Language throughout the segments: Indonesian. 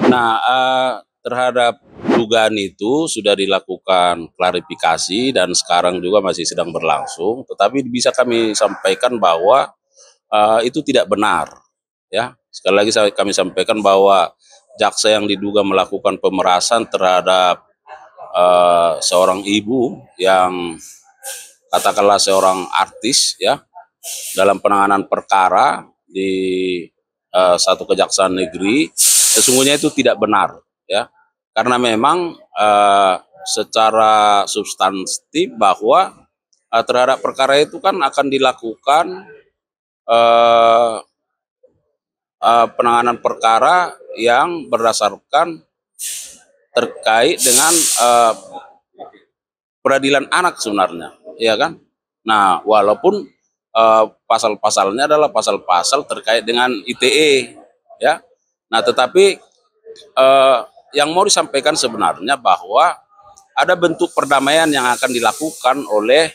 Nah, terhadap dugaan itu sudah dilakukan klarifikasi dan sekarang juga masih sedang berlangsung, tetapi bisa kami sampaikan bahwa, itu tidak benar, ya. Sekali lagi kami sampaikan bahwa jaksa yang diduga melakukan pemerasan terhadap, seorang ibu yang katakanlah seorang artis, ya, dalam penanganan perkara di, satu kejaksaan negeri, sesungguhnya itu tidak benar, ya. Karena memang, secara substantif bahwa, terhadap perkara itu kan akan dilakukan, eee penanganan perkara yang berdasarkan terkait dengan, peradilan anak sebenarnya, ya kan? Nah, walaupun, pasal-pasalnya adalah pasal-pasal terkait dengan ITE, ya. Nah, tetapi, yang mau disampaikan sebenarnya bahwa ada bentuk perdamaian yang akan dilakukan oleh,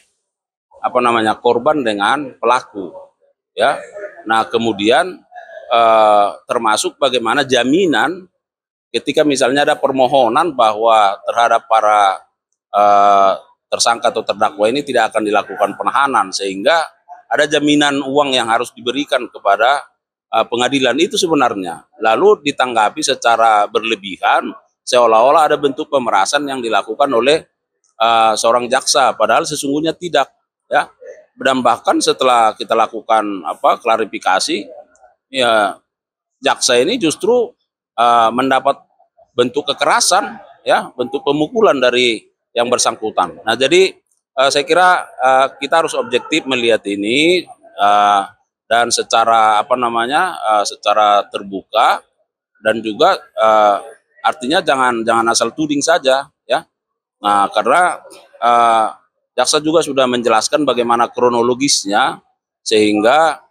apa namanya, korban dengan pelaku, ya. Nah, kemudian, termasuk bagaimana jaminan ketika misalnya ada permohonan bahwa terhadap para, tersangka atau terdakwa ini tidak akan dilakukan penahanan, sehingga ada jaminan uang yang harus diberikan kepada, pengadilan itu sebenarnya. Lalu ditanggapi secara berlebihan, seolah-olah ada bentuk pemerasan yang dilakukan oleh, seorang jaksa, padahal sesungguhnya tidak, ya. Dan bahkan setelah kita lakukan klarifikasi, ya jaksa ini justru, mendapat bentuk kekerasan, ya, bentuk pemukulan dari yang bersangkutan. Nah, jadi, saya kira, kita harus objektif melihat ini, dan secara secara terbuka dan juga, artinya jangan asal tuding saja, ya. Nah, karena, jaksa juga sudah menjelaskan bagaimana kronologisnya sehingga,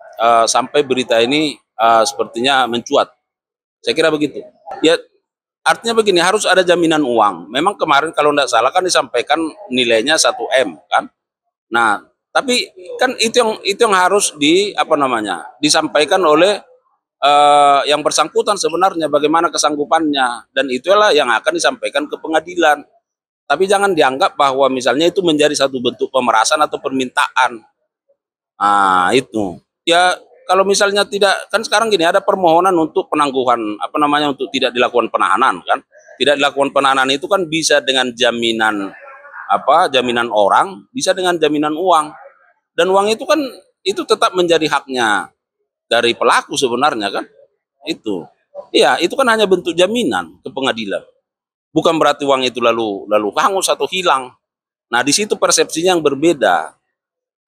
sampai berita ini, sepertinya mencuat. Saya kira begitu. Ya, artinya begini, harus ada jaminan uang. Memang kemarin kalau tidak salah kan disampaikan nilainya 1 M kan. Nah, tapi kan itu yang harus disampaikan oleh, yang bersangkutan sebenarnya bagaimana kesanggupannya, dan itulah yang akan disampaikan ke pengadilan. Tapi jangan dianggap bahwa misalnya itu menjadi satu bentuk pemerasan atau permintaan. Nah, itu. Ya, kalau misalnya tidak, kan sekarang gini, ada permohonan untuk penangguhan, untuk tidak dilakukan penahanan kan. Tidak dilakukan penahanan itu kan bisa dengan jaminan, jaminan orang, bisa dengan jaminan uang. Dan uang itu kan, itu tetap menjadi haknya dari pelaku sebenarnya kan. Itu. Iya, itu kan hanya bentuk jaminan ke pengadilan. Bukan berarti uang itu lalu hangus atau hilang. Nah, di situ persepsinya yang berbeda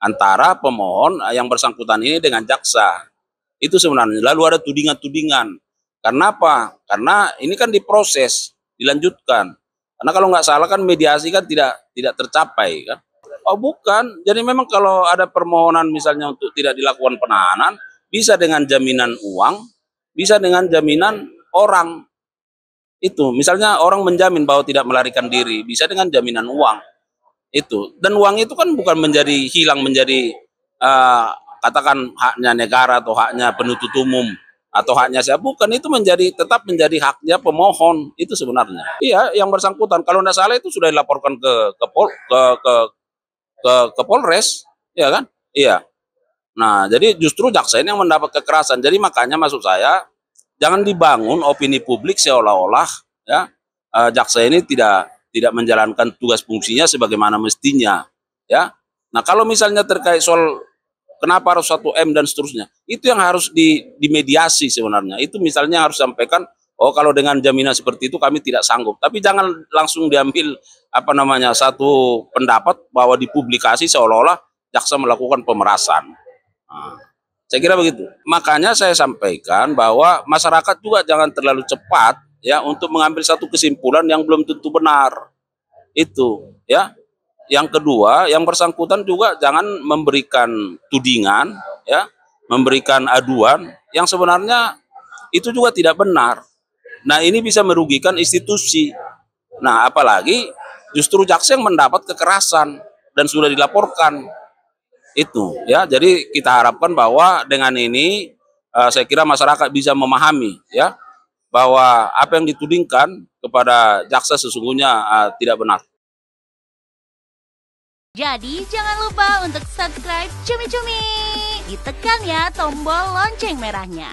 antara pemohon yang bersangkutan ini dengan jaksa. Itu sebenarnya. Lalu ada tudingan-tudingan. Karena apa? Karena ini kan diproses, dilanjutkan. Karena kalau nggak salah kan mediasi kan tidak tercapai kan. Oh bukan. Jadi memang kalau ada permohonan misalnya untuk tidak dilakukan penahanan, bisa dengan jaminan uang, bisa dengan jaminan orang. Itu. Misalnya orang menjamin bahwa tidak melarikan diri, bisa dengan jaminan uang. Itu, dan uang itu kan bukan menjadi hilang menjadi, katakan haknya negara atau haknya penuntut umum atau haknya siapa, bukan, itu tetap menjadi haknya pemohon itu sebenarnya. Iya, yang bersangkutan kalau tidak salah itu sudah dilaporkan ke Polres, ya kan? Iya. Nah, jadi justru jaksa ini yang mendapat kekerasan. Jadi makanya maksud saya jangan dibangun opini publik seolah-olah, ya, jaksa ini tidak menjalankan tugas fungsinya sebagaimana mestinya, ya. Nah, kalau misalnya terkait soal kenapa harus 1 M dan seterusnya, itu yang harus dimediasi sebenarnya. Itu misalnya harus sampaikan, oh kalau dengan jaminan seperti itu kami tidak sanggup. Tapi jangan langsung diambil satu pendapat bahwa dipublikasi seolah-olah jaksa melakukan pemerasan. Nah, saya kira begitu. Makanya saya sampaikan bahwa masyarakat juga jangan terlalu cepat, ya, untuk mengambil satu kesimpulan yang belum tentu benar. Itu, ya. Yang kedua, yang bersangkutan juga jangan memberikan tudingan, ya, memberikan aduan yang sebenarnya itu juga tidak benar. Nah, ini bisa merugikan institusi. Nah, apalagi justru jaksa yang mendapat kekerasan dan sudah dilaporkan. Itu, ya. Jadi kita harapkan bahwa dengan ini, saya kira masyarakat bisa memahami, ya, bahwa apa yang ditudingkan kepada jaksa sesungguhnya tidak benar. Jadi jangan lupa untuk subscribe Cumi Cumi. Ditekan ya tombol lonceng merahnya.